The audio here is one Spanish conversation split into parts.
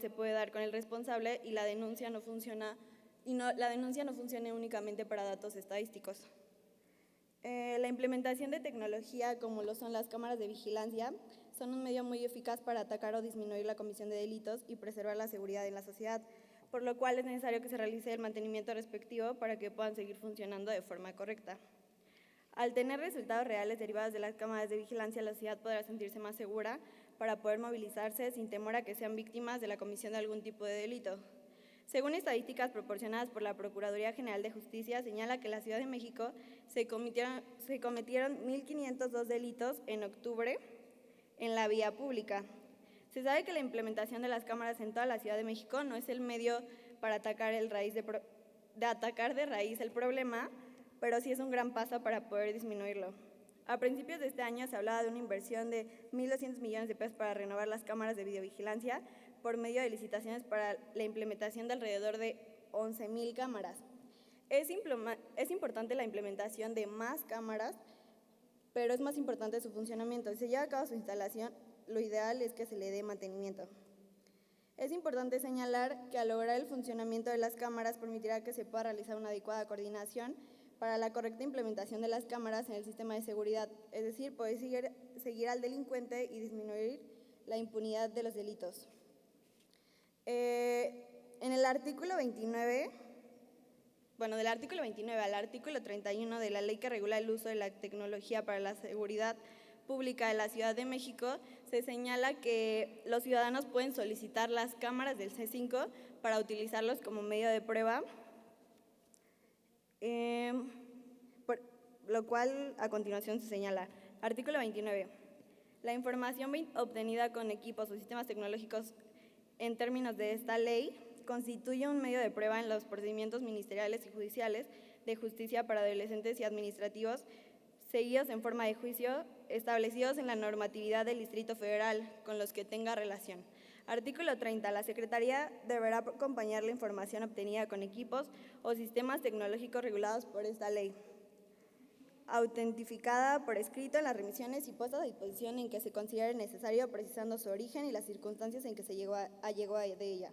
se puede dar con el responsable y la denuncia no funcione únicamente para datos estadísticos. La implementación de tecnología, como lo son las cámaras de vigilancia, son un medio muy eficaz para atacar o disminuir la comisión de delitos y preservar la seguridad en la sociedad, por lo cual es necesario que se realice el mantenimiento respectivo para que puedan seguir funcionando de forma correcta. Al tener resultados reales derivados de las cámaras de vigilancia, la sociedad podrá sentirse más segura para poder movilizarse sin temor a que sean víctimas de la comisión de algún tipo de delito. Según estadísticas proporcionadas por la Procuraduría General de Justicia, señala que en la Ciudad de México se cometieron 1.502 delitos en octubre en la vía pública. Se sabe que la implementación de las cámaras en toda la Ciudad de México no es el medio para atacar de raíz el problema, pero sí es un gran paso para poder disminuirlo. A principios de este año se hablaba de una inversión de 1.200 millones de pesos para renovar las cámaras de videovigilancia por medio de licitaciones para la implementación de alrededor de 11,000 cámaras. Es importante la implementación de más cámaras, pero es más importante su funcionamiento. Si se lleva a cabo su instalación, lo ideal es que se le dé mantenimiento. Es importante señalar que al lograr el funcionamiento de las cámaras permitirá que se pueda realizar una adecuada coordinación para la correcta implementación de las cámaras en el sistema de seguridad, es decir, poder seguir al delincuente y disminuir la impunidad de los delitos. En el artículo 29, del artículo 29 al artículo 31 de la ley que regula el uso de la tecnología para la seguridad pública de la Ciudad de México, se señala que los ciudadanos pueden solicitar las cámaras del C5 para utilizarlos como medio de prueba, por lo cual a continuación se señala. Artículo 29. La información obtenida con equipos o sistemas tecnológicos en términos de esta ley constituye un medio de prueba en los procedimientos ministeriales y judiciales de justicia para adolescentes y administrativos seguidos en forma de juicio, establecidos en la normatividad del Distrito Federal con los que tenga relación. Artículo 30. La Secretaría deberá acompañar la información obtenida con equipos o sistemas tecnológicos regulados por esta ley, autentificada por escrito en las remisiones y puesta a disposición en que se considere necesario, precisando su origen y las circunstancias en que se llegó de ella.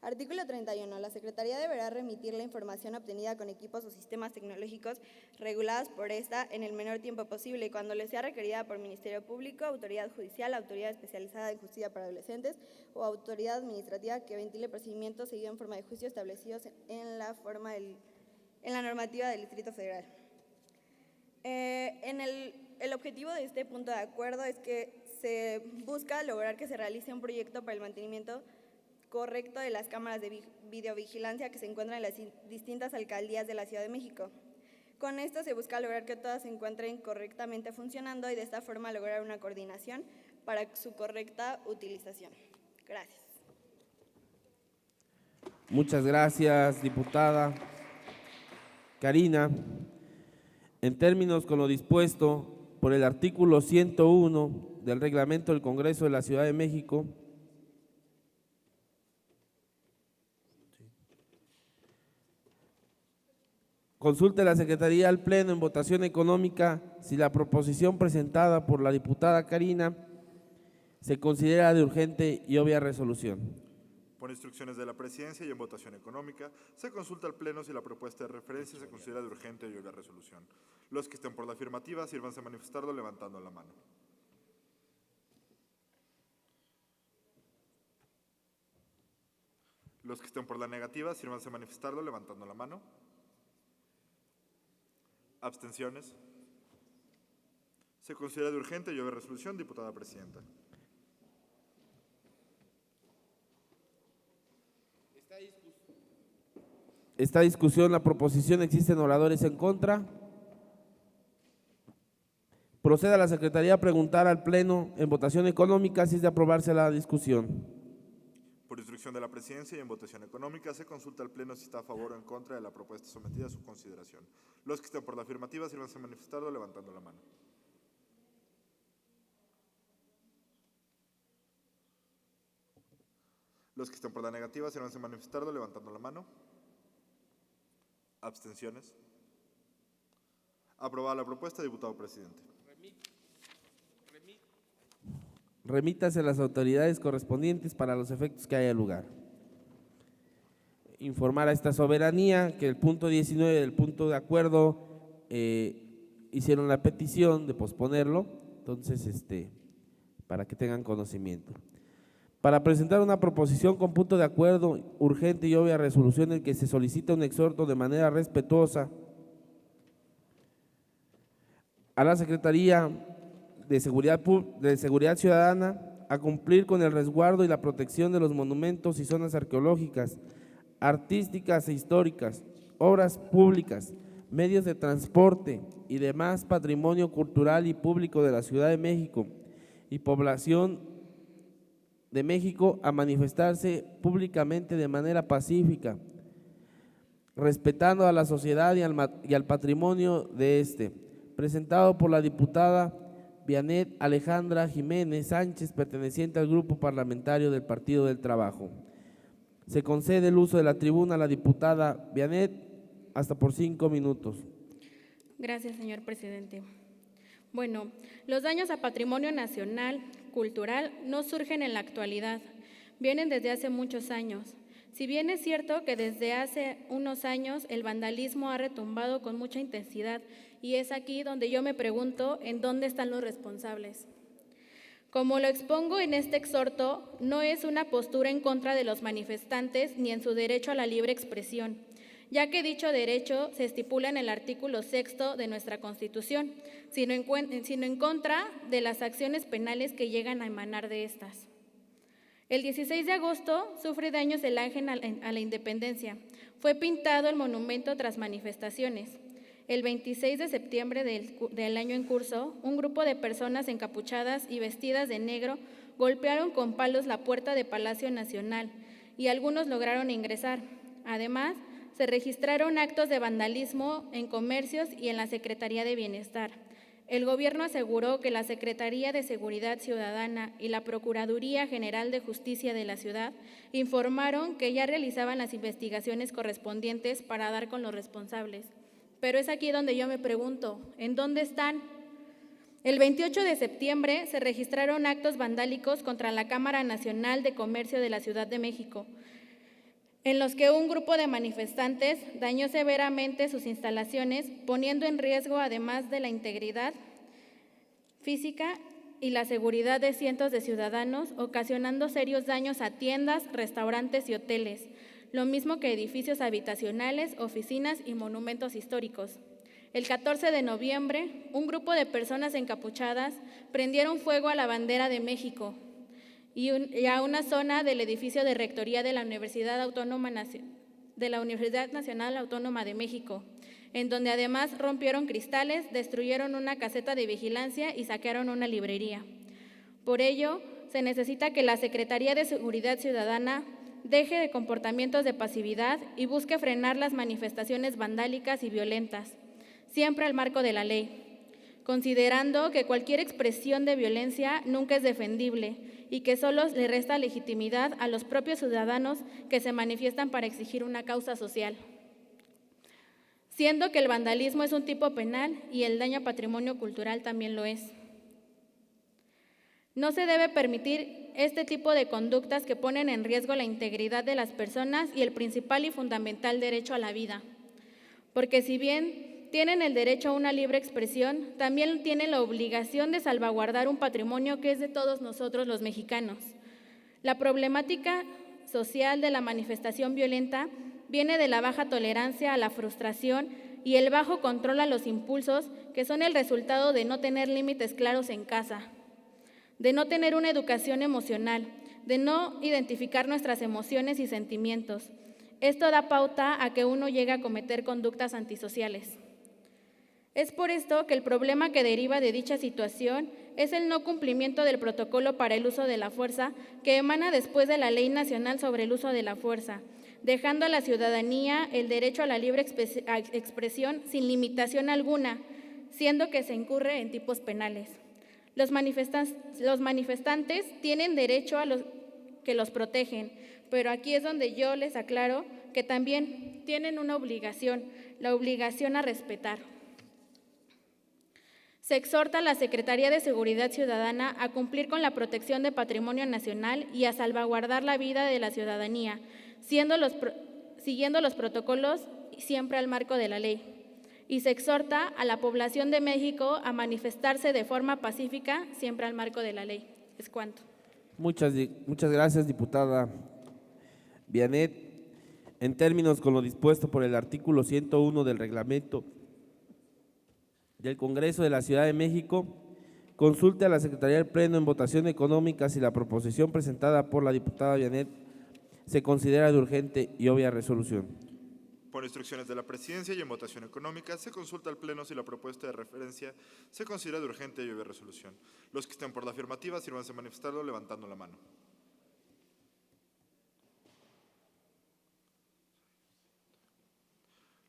Artículo 31. La Secretaría deberá remitir la información obtenida con equipos o sistemas tecnológicos regulados por esta en el menor tiempo posible, cuando le sea requerida por Ministerio Público, Autoridad Judicial, Autoridad Especializada en Justicia para Adolescentes o Autoridad Administrativa que ventile procedimientos seguidos en forma de juicio establecidos en la normativa del Distrito Federal. El objetivo de este punto de acuerdo es que se busca lograr que se realice un proyecto para el mantenimiento correcto de las cámaras de videovigilancia que se encuentran en las distintas alcaldías de la Ciudad de México. Con esto se busca lograr que todas se encuentren correctamente funcionando y de esta forma lograr una coordinación para su correcta utilización. Gracias. Muchas gracias, diputada Karina. En términos con lo dispuesto por el artículo 101 del Reglamento del Congreso de la Ciudad de México, consulte la Secretaría al Pleno en votación económica si la proposición presentada por la diputada Karina se considera de urgente y obvia resolución. Por instrucciones de la Presidencia y en votación económica, se consulta al Pleno si la propuesta de referencia se considera de urgente y obvia resolución. Los que estén por la afirmativa, sírvanse a manifestarlo levantando la mano. Los que estén por la negativa, sírvanse a manifestarlo levantando la mano. ¿Abstenciones? Se considera de urgente y obvia resolución, diputada presidenta. Esta discusión, la proposición, ¿existen oradores en contra? Procede a la Secretaría a preguntar al Pleno en votación económica si es de aprobarse la discusión. Por instrucción de la Presidencia y en votación económica, se consulta al Pleno si está a favor o en contra de la propuesta sometida a su consideración. Los que estén por la afirmativa, sírvanse a manifestarlo levantando la mano. Los que estén por la negativa, sírvanse a manifestarlo levantando la mano. ¿Abstenciones? Aprobada la propuesta, diputado presidente. remítase a las autoridades correspondientes para los efectos que haya lugar. Informar a esta soberanía que el punto 19 del punto de acuerdo hicieron la petición de posponerlo, entonces para que tengan conocimiento. Para presentar una proposición con punto de acuerdo urgente y obvia resolución en que se solicita un exhorto de manera respetuosa a la Secretaría de Seguridad Ciudadana a cumplir con el resguardo y la protección de los monumentos y zonas arqueológicas, artísticas e históricas, obras públicas, medios de transporte y demás patrimonio cultural y público de la Ciudad de México y población de México a manifestarse públicamente de manera pacífica, respetando a la sociedad y al patrimonio de presentado por la diputada Vianet Alejandra Jiménez Sánchez, perteneciente al Grupo Parlamentario del Partido del Trabajo. Se concede el uso de la tribuna a la diputada Vianet hasta por 5 minutos. Gracias, señor presidente. Bueno, los daños a patrimonio nacional, cultural, no surgen en la actualidad, vienen desde hace muchos años. Si bien es cierto que desde hace unos años el vandalismo ha retumbado con mucha intensidad, y es aquí donde yo me pregunto en dónde están los responsables. Como lo expongo en este exhorto, no es una postura en contra de los manifestantes ni en su derecho a la libre expresión, ya que dicho derecho se estipula en el artículo 6 de nuestra Constitución, sino en contra de las acciones penales que llegan a emanar de estas. El 16 de agosto sufre daños el Ángel a la Independencia. Fue pintado el monumento tras manifestaciones. El 26 de septiembre del año en curso, un grupo de personas encapuchadas y vestidas de negro golpearon con palos la puerta de Palacio Nacional y algunos lograron ingresar. Además, se registraron actos de vandalismo en comercios y en la Secretaría de Bienestar. El gobierno aseguró que la Secretaría de Seguridad Ciudadana y la Procuraduría General de Justicia de la ciudad informaron que ya realizaban las investigaciones correspondientes para dar con los responsables. Pero es aquí donde yo me pregunto, ¿en dónde están? El 28 de septiembre se registraron actos vandálicos contra la Cámara Nacional de Comercio de la Ciudad de México, en los que un grupo de manifestantes dañó severamente sus instalaciones, poniendo en riesgo, además de la integridad física y la seguridad de cientos de ciudadanos, ocasionando serios daños a tiendas, restaurantes y hoteles, lo mismo que edificios habitacionales, oficinas y monumentos históricos. El 14 de noviembre, un grupo de personas encapuchadas prendieron fuego a la bandera de México y a una zona del edificio de rectoría de la Universidad Nacional Autónoma de México, en donde además rompieron cristales, destruyeron una caseta de vigilancia y saquearon una librería. Por ello, se necesita que la Secretaría de Seguridad Ciudadana deje de comportamientos de pasividad y busque frenar las manifestaciones vandálicas y violentas, siempre al marco de la ley, considerando que cualquier expresión de violencia nunca es defendible y que solo le resta legitimidad a los propios ciudadanos que se manifiestan para exigir una causa social. Siendo que el vandalismo es un tipo penal y el daño a patrimonio cultural también lo es. No se debe permitir este tipo de conductas que ponen en riesgo la integridad de las personas y el principal y fundamental derecho a la vida. Porque si bien tienen el derecho a una libre expresión, también tienen la obligación de salvaguardar un patrimonio que es de todos nosotros los mexicanos. La problemática social de la manifestación violenta viene de la baja tolerancia a la frustración y el bajo control a los impulsos, que son el resultado de no tener límites claros en casa, de no tener una educación emocional, de no identificar nuestras emociones y sentimientos. Esto da pauta a que uno llegue a cometer conductas antisociales. Es por esto que el problema que deriva de dicha situación es el no cumplimiento del protocolo para el uso de la fuerza que emana después de la Ley Nacional sobre el Uso de la Fuerza, dejando a la ciudadanía el derecho a la libre expresión sin limitación alguna, siendo que se incurre en tipos penales. Los manifestantes tienen derecho a que los protegen, pero aquí es donde yo les aclaro que también tienen una obligación, la obligación a respetar. Se exhorta a la Secretaría de Seguridad Ciudadana a cumplir con la protección de patrimonio nacional y a salvaguardar la vida de la ciudadanía, siguiendo los protocolos siempre al marco de la ley. Y se exhorta a la población de México a manifestarse de forma pacífica, siempre al marco de la ley. Es cuanto. Muchas gracias, diputada Bianet. En términos con lo dispuesto por el artículo 101 del reglamento del Congreso de la Ciudad de México, consulte a la Secretaría del Pleno en votación económica si la proposición presentada por la diputada Bianet se considera de urgente y obvia resolución. Por instrucciones de la Presidencia y en votación económica, se consulta al Pleno si la propuesta de referencia se considera de urgente y obvia resolución. Los que estén por la afirmativa, sírvanse a manifestarlo levantando la mano.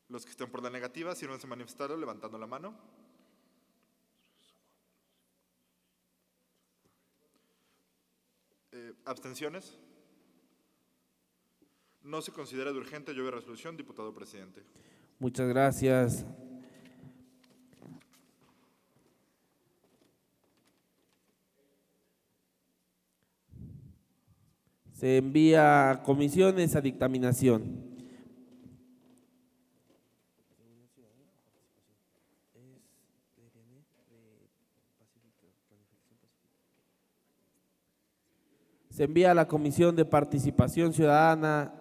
Los que estén por la negativa, sírvanse a manifestarlo levantando la mano. ¿Abstenciones? No se considera de urgente y obvia resolución, diputado presidente. Muchas gracias. Se envía a comisiones a dictaminación. Se envía a la Comisión de Participación Ciudadana,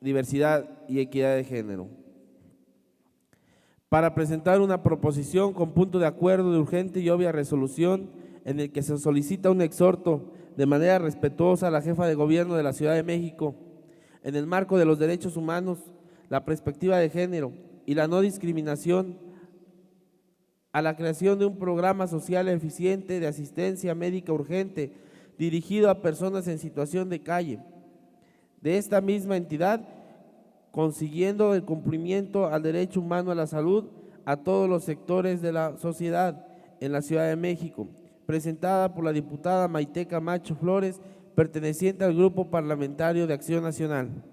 Diversidad y Equidad de Género para presentar una proposición con punto de acuerdo de urgente y obvia resolución en el que se solicita un exhorto de manera respetuosa a la jefa de gobierno de la Ciudad de México en el marco de los derechos humanos, la perspectiva de género y la no discriminación a la creación de un programa social eficiente de asistencia médica urgente dirigido a personas en situación de calle de esta misma entidad, consiguiendo el cumplimiento al derecho humano a la salud a todos los sectores de la sociedad en la Ciudad de México, presentada por la diputada Maite Camacho Flores, perteneciente al Grupo Parlamentario de Acción Nacional.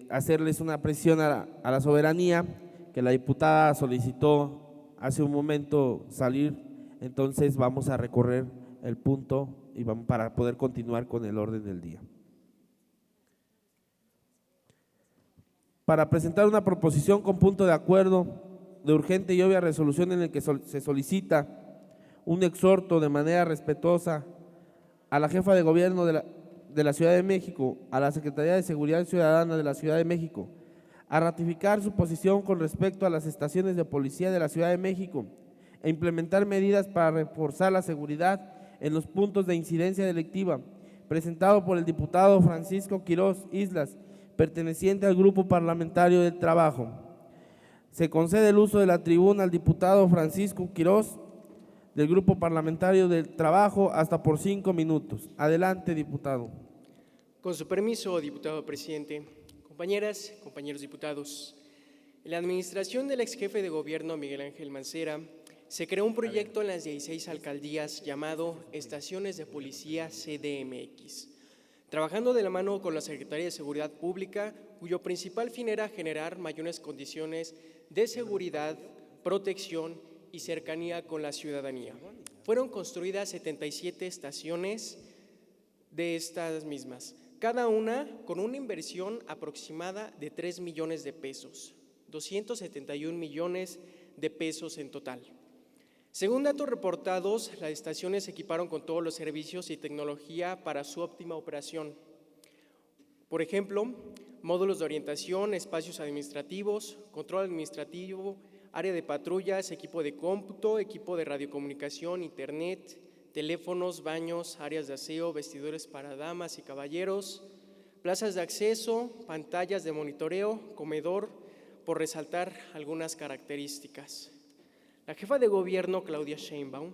Hacerles una presión a la soberanía que la diputada solicitó hace un momento salir, entonces vamos a recorrer el punto y vamos para poder continuar con el orden del día. Para presentar una proposición con punto de acuerdo de urgente y obvia resolución en el que se solicita un exhorto de manera respetuosa a la jefa de gobierno de la Ciudad de México, a la Secretaría de Seguridad Ciudadana de la Ciudad de México, a ratificar su posición con respecto a las estaciones de policía de la Ciudad de México e implementar medidas para reforzar la seguridad en los puntos de incidencia delictiva, presentado por el diputado Francisco Quirós Islas, perteneciente al Grupo Parlamentario del Trabajo. Se concede el uso de la tribuna al diputado Francisco Quirós del Grupo Parlamentario del Trabajo hasta por 5 minutos. Adelante, diputado. Con su permiso, diputado presidente, compañeras, compañeros diputados, en la administración del ex jefe de gobierno Miguel Ángel Mancera se creó un proyecto en las 16 alcaldías llamado Estaciones de Policía CDMX, trabajando de la mano con la Secretaría de Seguridad Pública, cuyo principal fin era generar mayores condiciones de seguridad, protección y cercanía con la ciudadanía. Fueron construidas 77 estaciones de estas mismas, cada una con una inversión aproximada de 3 millones de pesos, 271 millones de pesos en total. Según datos reportados, las estaciones se equiparon con todos los servicios y tecnología para su óptima operación. Por ejemplo, módulos de orientación, espacios administrativos, control administrativo, área de patrullas, equipo de cómputo, equipo de radiocomunicación, internet, teléfonos, baños, áreas de aseo, vestidores para damas y caballeros, plazas de acceso, pantallas de monitoreo, comedor, por resaltar algunas características. La jefa de gobierno, Claudia Sheinbaum,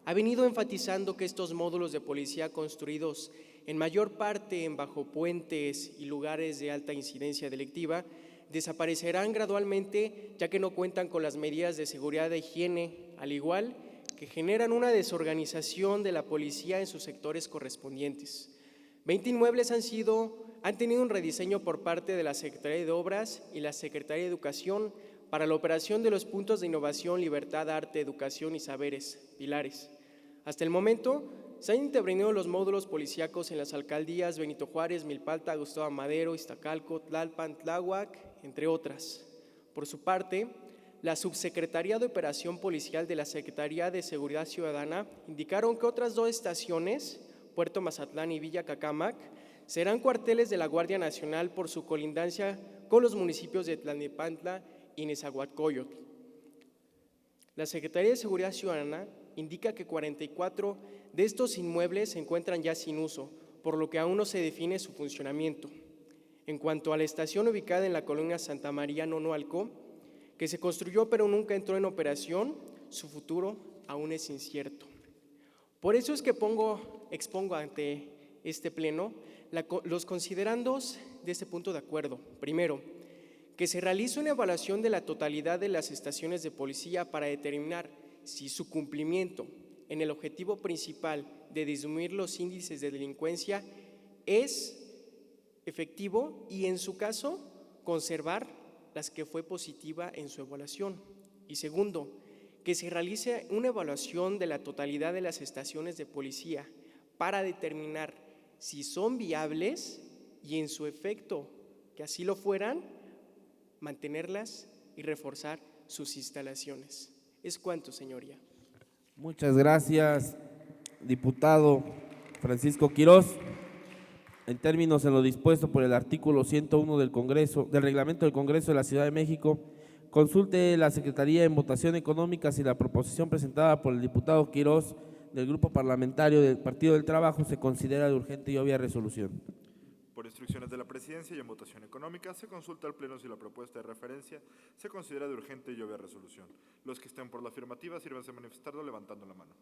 ha venido enfatizando que estos módulos de policía construidos en mayor parte en bajo puentes y lugares de alta incidencia delictiva desaparecerán gradualmente, ya que no cuentan con las medidas de seguridad e higiene, al igual que generan una desorganización de la policía en sus sectores correspondientes. 20 inmuebles han tenido un rediseño por parte de la Secretaría de Obras y la Secretaría de Educación para la operación de los puntos de innovación, libertad, arte, educación y saberes, pilares. Hasta el momento, se han intervenido los módulos policíacos en las alcaldías Benito Juárez, Milpalta, Gustavo Amadero, Iztacalco, Tlalpan, Tláhuac, entre otras. Por su parte, la Subsecretaría de Operación Policial de la Secretaría de Seguridad Ciudadana indicaron que otras 2 estaciones, Puerto Mazatlán y Villa Cacamac, serán cuarteles de la Guardia Nacional por su colindancia con los municipios de Tlalnepantla y Nezahualcóyotl. La Secretaría de Seguridad Ciudadana indica que 44 de estos inmuebles se encuentran ya sin uso, por lo que aún no se define su funcionamiento. En cuanto a la estación ubicada en la colonia Santa María Nonoalco, que se construyó pero nunca entró en operación, su futuro aún es incierto. Por eso es que expongo ante este pleno los considerandos de este punto de acuerdo. Primero, que se realice una evaluación de la totalidad de las estaciones de policía para determinar si su cumplimiento en el objetivo principal de disminuir los índices de delincuencia es efectivo y, en su caso, conservar las que fue positiva en su evaluación. Y segundo, que se realice una evaluación de la totalidad de las estaciones de policía para determinar si son viables y, en su efecto, que así lo fueran, mantenerlas y reforzar sus instalaciones. Es cuanto, señoría. Muchas gracias, diputado Francisco Quirós. En términos en lo dispuesto por el artículo 101 del Reglamento del Congreso de la Ciudad de México, consulte la Secretaría en votación económica si la proposición presentada por el diputado Quirós del Grupo Parlamentario del Partido del Trabajo se considera de urgente y obvia resolución. Por instrucciones de la Presidencia y en votación económica, se consulta al Pleno si la propuesta de referencia se considera de urgente y obvia resolución. Los que estén por la afirmativa, sírvanse a manifestarlo levantando la mano.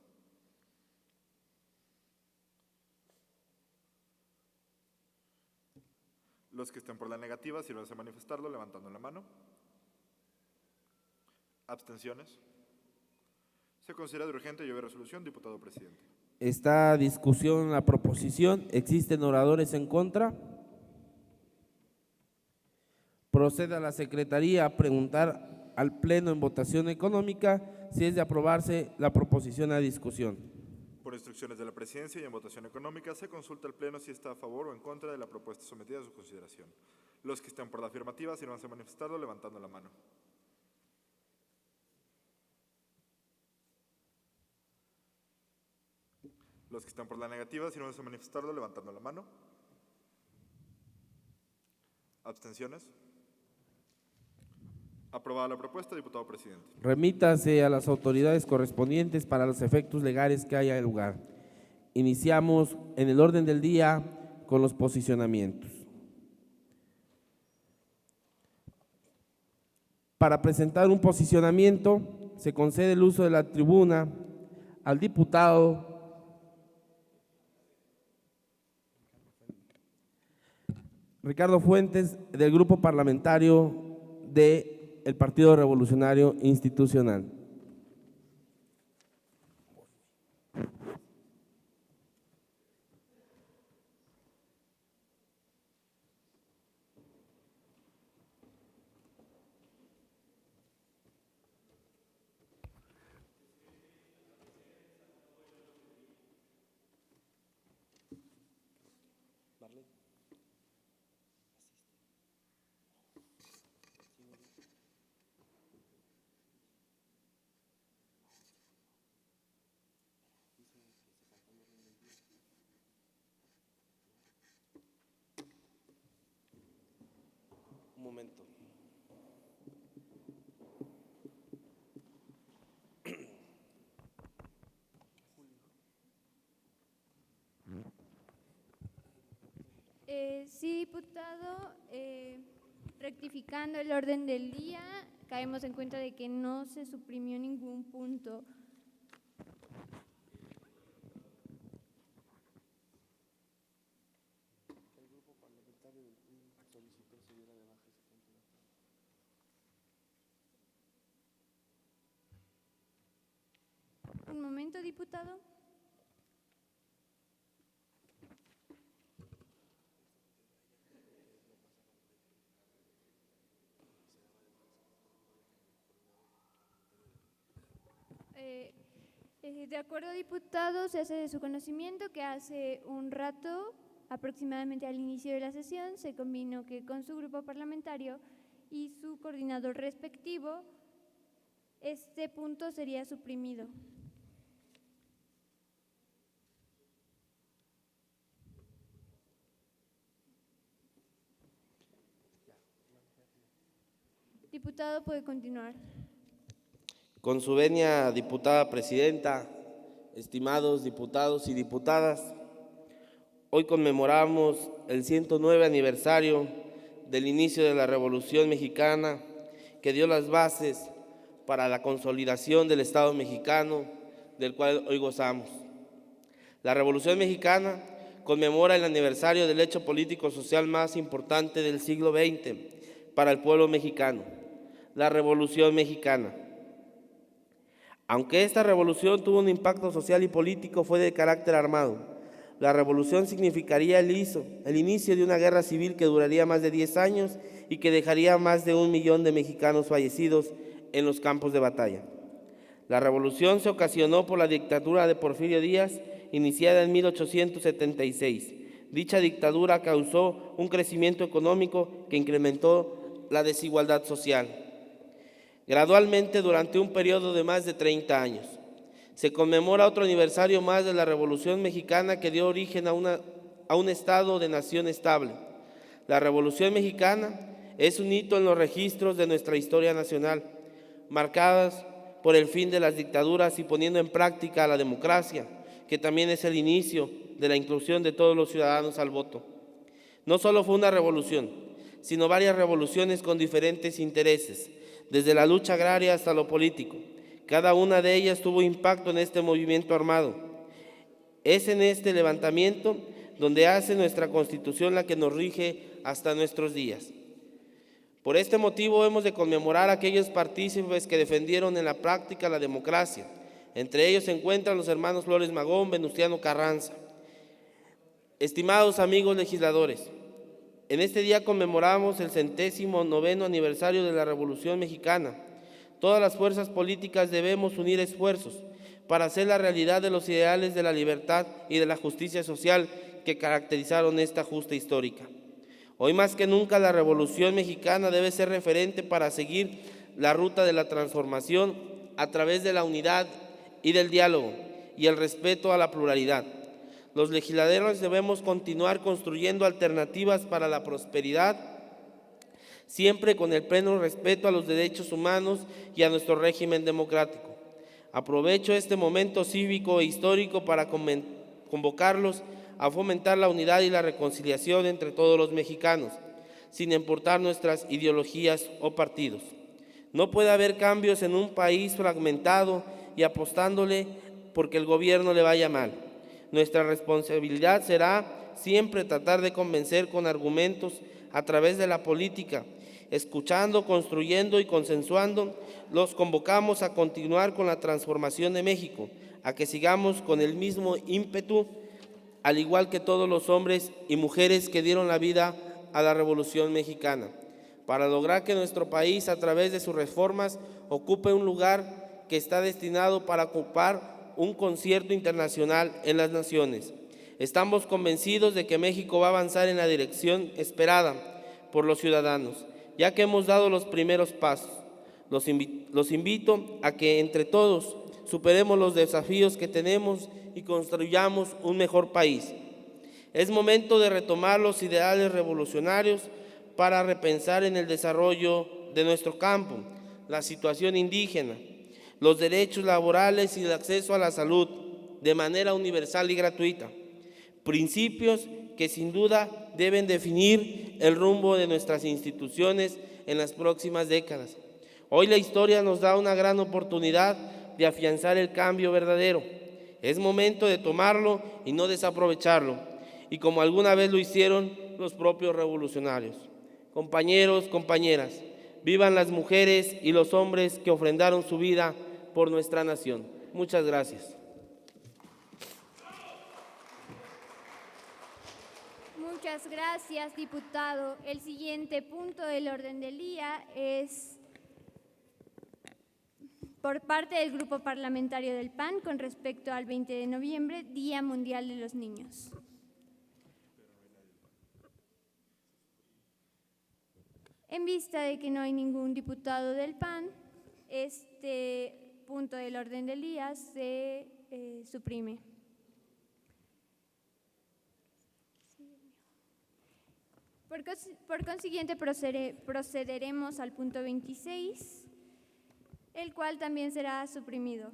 Los que estén por la negativa, sírvanse a manifestarlo levantando la mano. ¿Abstenciones? Se considera de urgente y obvia resolución, diputado presidente. Está discusión la proposición. ¿Existen oradores en contra? Procede a la Secretaría a preguntar al Pleno en votación económica si es de aprobarse la proposición a discusión. Por instrucciones de la Presidencia y en votación económica, se consulta al Pleno si está a favor o en contra de la propuesta sometida a su consideración. Los que estén por la afirmativa, sírvanse a manifestarlo levantando la mano. Los que están por la negativa, sírvanse a manifestarlo levantando la mano. ¿Abstenciones? Aprobada la propuesta, diputado presidente. Remítase a las autoridades correspondientes para los efectos legales que haya lugar. Iniciamos en el orden del día con los posicionamientos. Para presentar un posicionamiento, se concede el uso de la tribuna al diputado Ricardo Fuentes, del Grupo Parlamentario del Partido Revolucionario Institucional. Un momento. Sí, diputado, rectificando el orden del día, caemos en cuenta de que no se suprimió ningún punto. Un momento, diputado. De acuerdo, diputado, se hace de su conocimiento que hace un rato, aproximadamente al inicio de la sesión, se convino que con su grupo parlamentario y su coordinador respectivo, este punto sería suprimido. Diputado, puede continuar. Con su venia, diputada presidenta, estimados diputados y diputadas, hoy conmemoramos el 109 aniversario del inicio de la Revolución Mexicana, que dio las bases para la consolidación del Estado mexicano, del cual hoy gozamos. La Revolución Mexicana conmemora el aniversario del hecho político-social más importante del siglo XX para el pueblo mexicano, la Revolución Mexicana. Aunque esta revolución tuvo un impacto social y político, fue de carácter armado. La revolución significaría el inicio de una guerra civil que duraría más de 10 años y que dejaría más de 1 millón de mexicanos fallecidos en los campos de batalla. La revolución se ocasionó por la dictadura de Porfirio Díaz, iniciada en 1876. Dicha dictadura causó un crecimiento económico que incrementó la desigualdad social. Gradualmente, durante un periodo de más de 30 años, se conmemora otro aniversario más de la Revolución Mexicana que dio origen a un estado de nación estable. La Revolución Mexicana es un hito en los registros de nuestra historia nacional, marcadas por el fin de las dictaduras y poniendo en práctica la democracia, que también es el inicio de la inclusión de todos los ciudadanos al voto. No solo fue una revolución, sino varias revoluciones con diferentes intereses, desde la lucha agraria hasta lo político. Cada una de ellas tuvo impacto en este movimiento armado. Es en este levantamiento donde hace nuestra Constitución la que nos rige hasta nuestros días. Por este motivo hemos de conmemorar a aquellos partícipes que defendieron en la práctica la democracia. Entre ellos se encuentran los hermanos Flores Magón, Venustiano Carranza. Estimados amigos legisladores, en este día conmemoramos el 109º aniversario de la Revolución Mexicana. Todas las fuerzas políticas debemos unir esfuerzos para hacer la realidad de los ideales de la libertad y de la justicia social que caracterizaron esta justa histórica. Hoy más que nunca la Revolución Mexicana debe ser referente para seguir la ruta de la transformación a través de la unidad y del diálogo y el respeto a la pluralidad. Los legisladores debemos continuar construyendo alternativas para la prosperidad, siempre con el pleno respeto a los derechos humanos y a nuestro régimen democrático. Aprovecho este momento cívico e histórico para convocarlos a fomentar la unidad y la reconciliación entre todos los mexicanos, sin importar nuestras ideologías o partidos. No puede haber cambios en un país fragmentado y apostándole porque el gobierno le vaya mal. Nuestra responsabilidad será siempre tratar de convencer con argumentos a través de la política, escuchando, construyendo y consensuando. Los convocamos a continuar con la transformación de México, a que sigamos con el mismo ímpetu, al igual que todos los hombres y mujeres que dieron la vida a la Revolución Mexicana, para lograr que nuestro país, a través de sus reformas, ocupe un lugar que está destinado para ocupar un concierto internacional en las naciones. Estamos convencidos de que México va a avanzar en la dirección esperada por los ciudadanos, ya que hemos dado los primeros pasos. Los invito a que entre todos superemos los desafíos que tenemos y construyamos un mejor país. Es momento de retomar los ideales revolucionarios para repensar en el desarrollo de nuestro campo, la situación indígena, los derechos laborales y el acceso a la salud de manera universal y gratuita. Principios que sin duda deben definir el rumbo de nuestras instituciones en las próximas décadas. Hoy la historia nos da una gran oportunidad de afianzar el cambio verdadero. Es momento de tomarlo y no desaprovecharlo, y como alguna vez lo hicieron los propios revolucionarios. Compañeros, compañeras, vivan las mujeres y los hombres que ofrendaron su vida por nuestra nación. Muchas gracias. Muchas gracias, diputado. El siguiente punto del orden del día es por parte del Grupo Parlamentario del PAN con respecto al 20 de noviembre, Día Mundial de los Niños. En vista de que no hay ningún diputado del PAN, este punto del orden del día se suprime. Por consiguiente, procederemos al punto 26, el cual también será suprimido.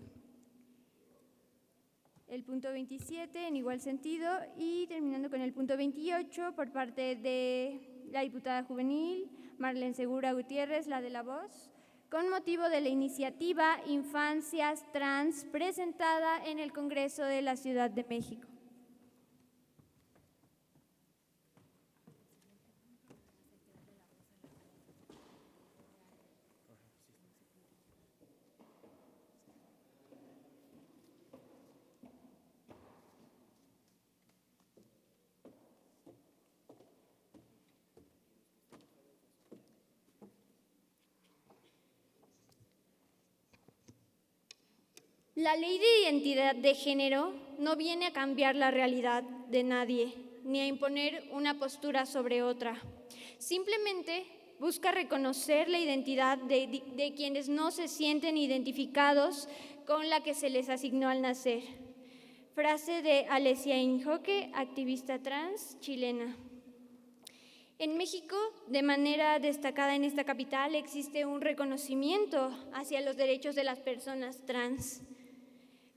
El punto 27 en igual sentido y terminando con el punto 28 por parte de la diputada juvenil Marlene Segura Gutiérrez, la de La Voz, con motivo de la iniciativa Infancias Trans presentada en el Congreso de la Ciudad de México. La ley de identidad de género no viene a cambiar la realidad de nadie, ni a imponer una postura sobre otra. Simplemente busca reconocer la identidad de quienes no se sienten identificados con la que se les asignó al nacer. Frase de Alesia Injoque, activista trans chilena. En México, de manera destacada en esta capital, existe un reconocimiento hacia los derechos de las personas trans.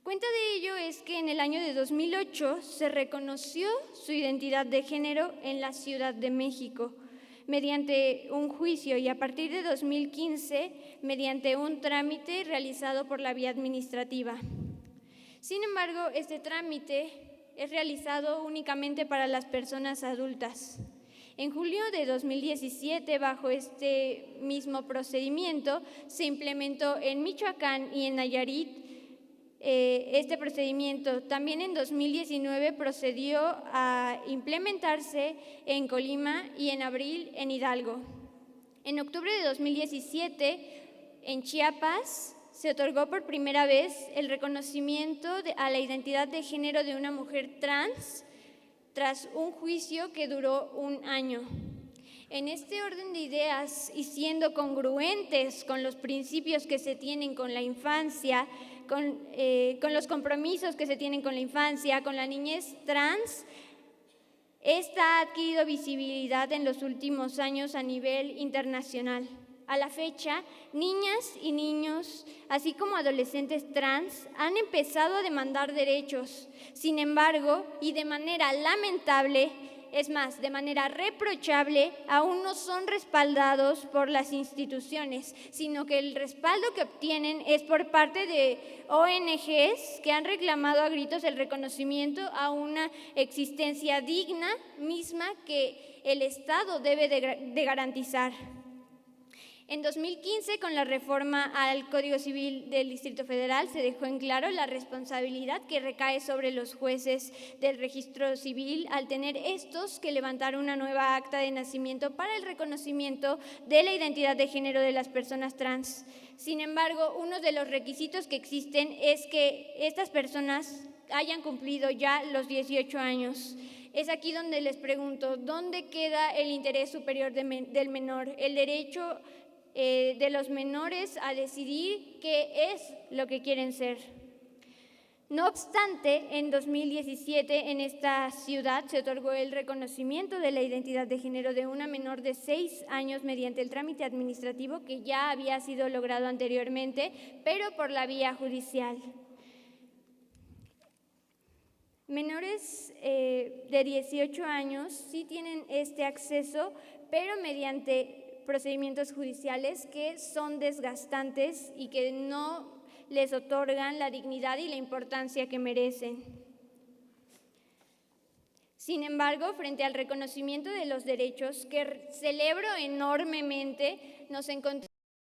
Cuenta de ello es que en el año de 2008 se reconoció su identidad de género en la Ciudad de México mediante un juicio y a partir de 2015 mediante un trámite realizado por la vía administrativa. Sin embargo, este trámite es realizado únicamente para las personas adultas. En julio de 2017, bajo este mismo procedimiento, se implementó en Michoacán y en Nayarit este procedimiento. También en 2019 procedió a implementarse en Colima y en abril en Hidalgo. En octubre de 2017, en Chiapas, se otorgó por primera vez el reconocimiento a la identidad de género de una mujer trans tras un juicio que duró 1 año. En este orden de ideas y siendo congruentes con los principios que se tienen con la infancia, con los compromisos que se tienen con la infancia, con la niñez trans, esta ha adquirido visibilidad en los últimos años a nivel internacional. A la fecha, niñas y niños, así como adolescentes trans, han empezado a demandar derechos. Sin embargo, y de manera lamentable, es más, de manera reprochable, aún no son respaldados por las instituciones, sino que el respaldo que obtienen es por parte de ONGs que han reclamado a gritos el reconocimiento a una existencia digna misma que el Estado debe de garantizar. En 2015, con la reforma al Código Civil del Distrito Federal, se dejó en claro la responsabilidad que recae sobre los jueces del registro civil al tener estos que levantar una nueva acta de nacimiento para el reconocimiento de la identidad de género de las personas trans. Sin embargo, uno de los requisitos que existen es que estas personas hayan cumplido ya los 18 años. Es aquí donde les pregunto, ¿dónde queda el interés superior del menor, el derecho de los menores a decidir qué es lo que quieren ser? No obstante, en 2017 en esta ciudad se otorgó el reconocimiento de la identidad de género de una menor de 6 años mediante el trámite administrativo que ya había sido logrado anteriormente, pero por la vía judicial. Menores de 18 años sí tienen este acceso, pero mediante procedimientos judiciales que son desgastantes y que no les otorgan la dignidad y la importancia que merecen. Sin embargo, frente al reconocimiento de los derechos, que celebro enormemente, nos encontramos